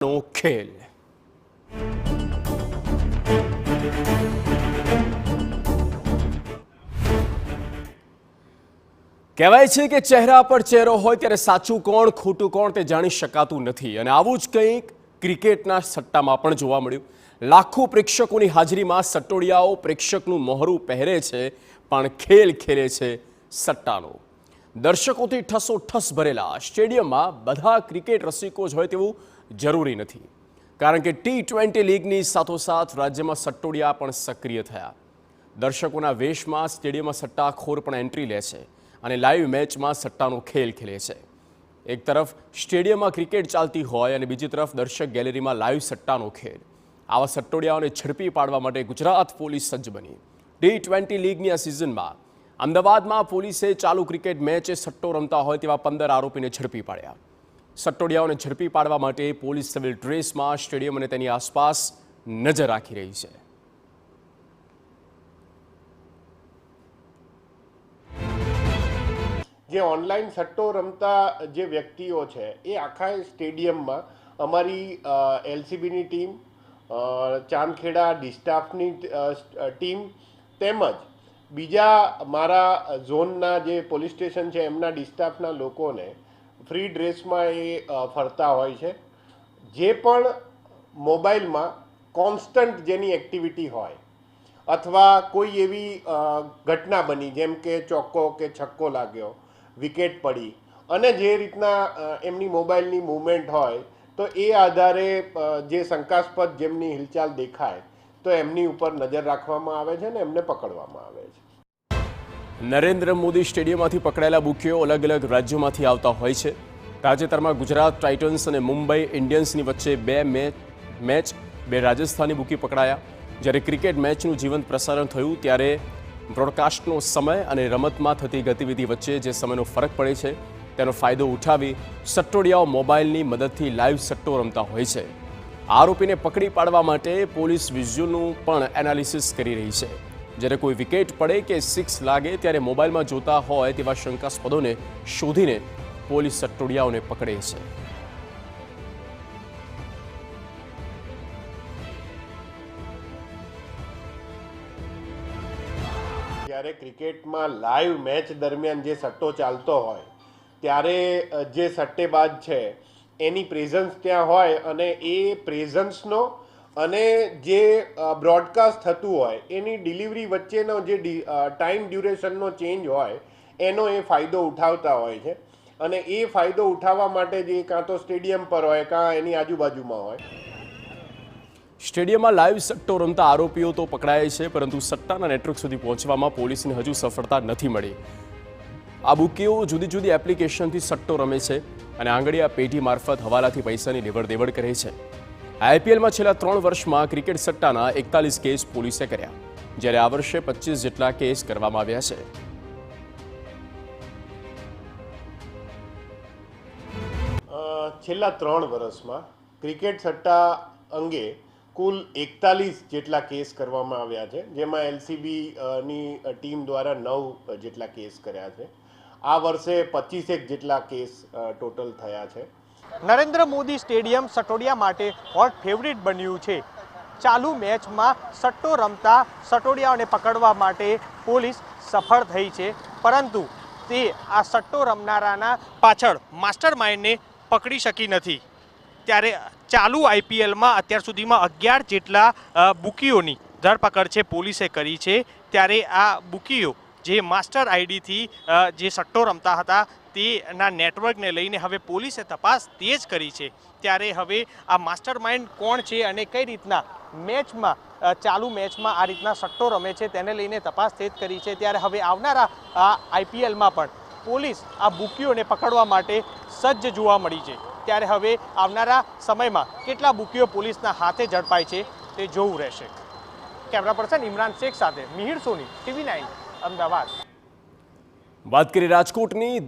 નો ખેલ કહેવાય છે કે ચહેરા પર ચહેરો હોય ત્યારે સાચું કોણ ખોટું કોણ તે જાણી શકાતું નથી અને આવું જ કંઈક ક્રિકેટના સટ્ટામાં પણ જોવા મળ્યું। લાખો પ્રેક્ષકોની હાજરીમાં સટ્ટોડિયાઓ પ્રેક્ષકનું મોહરું પહેરે છે પણ ખેલ ખેલે છે સટ્ટાનો। દર્શકોથી ઠસોઠસ ભરેલા સ્ટેડિયમમાં બધા ક્રિકેટ રસિકો જ હોય તેવું જરૂરી નથી, કારણ કે T20 લીગની સાથોસાથ રાજ્યમાં સટ્ટોડિયા પણ સક્રિય થયા। દર્શકોના વેશમાં સ્ટેડિયમમાં સટ્ટાખોર પણ એન્ટ્રી લે છે અને લાઈવ મેચમાં સટ્ટાનો ખેલ ખેલે છે। એક તરફ સ્ટેડિયમમાં ક્રિકેટ ચાલતી હોય અને બીજી તરફ દર્શક ગેલેરીમાં લાઈવ સટ્ટાનો ખેલ। આવા સટ્ટોડિયાઓને ઝડપી પાડવા માટે ગુજરાત પોલીસ સજ્જ બની। T20 લીગની આ સિઝનમાં અમદાવાદમાં પોલીસે ચાલુ ક્રિકેટ મેચે સટ્ટો રમતા હોય તેવા 15 આરોપીને ઝડપી પાડ્યા। સટ્ટોડિયાઓને ઝડપી પાડવા માટે પોલીસ સિવિલ ડ્રેસમાં સ્ટેડિયમ અને તેની આસપાસ નજર રાખી રહી છે। જે ઓનલાઈન સટ્ટો રમતા જે વ્યક્તિઓ છે એ આખા સ્ટેડિયમમાં અમારી એલસીબીની ટીમ, ચાંદખેડા ડિસ્ટાફની ટીમ તેમજ બીજા મારા ઝોનના જે પોલીસ સ્ટેશન છે એમના ડિસ્ટાફના લોકોને ફ્રી ડ્રેસમાં એ ફરતા હોય છે। જે પણ મોબાઈલમાં કોન્સ્ટન્ટ જેની એક્ટિવિટી હોય અથવા કોઈ એવી ઘટના બની જેમ કે ચોક્કો કે છક્કો લાગ્યો, વિકેટ પડી અને જે રીતના એમની મોબાઈલની મૂવમેન્ટ હોય તો એ આધારે જે શંકાસ્પદ જેમની હિલચાલ દેખાય તો એમની ઉપર નજર રાખવામાં આવે છે અને એમને પકડવામાં આવે છે। નરેન્દ્ર મોદી સ્ટેડિયમમાંથી પકડાયેલા બુકીઓ અલગ અલગ રાજ્યોમાંથી આવતા હોય છે। તાજેતરમાં ગુજરાત ટાઇટન્સ અને મુંબઈ ઇન્ડિયન્સની વચ્ચે બે રાજસ્થાની બુકી પકડાયા। જ્યારે ક્રિકેટ મેચનું જીવંત પ્રસારણ થયું ત્યારે બ્રોડકાસ્ટનો સમય અને રમતમાં થતી ગતિવિધિ વચ્ચે જે સમયનો ફરક પડે છે તેનો ફાયદો ઉઠાવી સટ્ટોડિયાઓ મોબાઈલની મદદથી લાઈવ સટ્ટો રમતા હોય છે। આરોપીને પકડી પાડવા માટે પોલીસ વિઝ્યુઅલનું પણ એનાલિસિસ કરી રહી છે। જ્યારે કોઈ વિકેટ પડે કે 6 લાગે ત્યારે મોબાઈલમાં જોતા હોય તેવા શંકાસ્પદોને શોધીને પોલીસ સટ્ટોડિયાઓને પકડે છે। જ્યારે ક્રિકેટમાં લાઈવ મેચ દરમિયાન જે સટ્ટો ચાલતો હોય ત્યારે જે સટ્ટેબાજ છે એની પ્રેઝન્સ ત્યાં હોય અને એ પ્રેઝન્સનો અને જે બ્રોડકાસ્ટ થતું હોય એની ડિલિવરી વચ્ચેનો જે ટાઈમ ડ્યુરેશનનો ચેન્જ હોય એનો એ ફાયદો ઉઠાવતા હોય છે અને એ ફાયદો ઉઠાવવા માટે જે કાં તો સ્ટેડિયમ પર હોય કાં એની આજુબાજુમાં હોય। સ્ટેડિયમમાં લાઈવ સટ્ટો રમતા આરોપીઓ તો પકડાય છે, પરંતુ સટ્ટાના નેટવર્ક સુધી પહોંચવામાં પોલીસને હજુ સફળતા નથી મળી। આ બુકીઓ જુદી જુદી એપ્લિકેશનથી સટ્ટો રમે છે અને આંગળીયા પેઢી મારફત હવાલાથી પૈસાની લેવડ દેવડ કરે છે। આઈપીએલમાં છેલ્લા 3 વર્ષમાં ક્રિકેટ સટ્ટાના 41 કેસ પોલીસે કર્યા, જ્યારે આ વર્ષે 25 જેટલા કેસ કરવામાં આવ્યા છે। છેલ્લા 3 વર્ષમાં ક્રિકેટ સટ્ટા અંગે કુલ 41 જેટલા કેસ કરવામાં આવ્યા છે, જેમાં એલસીબીની ટીમ દ્વારા 9 જેટલા કેસ કર્યા છે। આ વર્ષે 25 જેટલા કેસ ટોટલ થયા છે। નરેન્દ્ર મોદી સ્ટેડિયમ સટ્ટોડિયા માટે હોટ ફેવરિટ બન્યું છે। ચાલુ મેચમાં સટ્ટો રમતા સટ્ટોડિયાઓને પકડવા માટે પોલીસ સફળ થઈ છે, પરંતુ તે આ સટ્ટો રમનારાના પાછળ માસ્ટર માઇન્ડને પકડી શકી નથી। ત્યારે ચાલુ આઈપીએલમાં અત્યાર સુધીમાં 11 જેટલા બુકીઓની ધરપકડ છે પોલીસે કરી છે। ત્યારે આ બુકીઓ જે માસ્ટર આઈડીથી જે સટ્ટો રમતા હતા તેના નેટવર્કને લઈને હવે પોલીસે તપાસ તેજ કરી છે। ત્યારે હવે આ માસ્ટર માઇન્ડ કોણ છે અને કઈ રીતના મેચમાં ચાલુ મેચમાં આ રીતના સટ્ટો રમે છે તેને લઈને તપાસ તેજ કરી છે। ત્યારે હવે આવનારા આ આઈપીએલમાં પણ પોલીસ આ બુકીઓને પકડવા માટે સજ્જ જોવા મળી છે। ત્યારે હવે આવનારા સમયમાં કેટલા બુકીઓ પોલીસના હાથે ઝડપાય છે તે જોવું રહેશે। કેમેરા પર્સન ઇમરાન શેખ સાથે મિહિર સોની, TV9 અમદાવાદ। વાત કરીએ રાજકોટની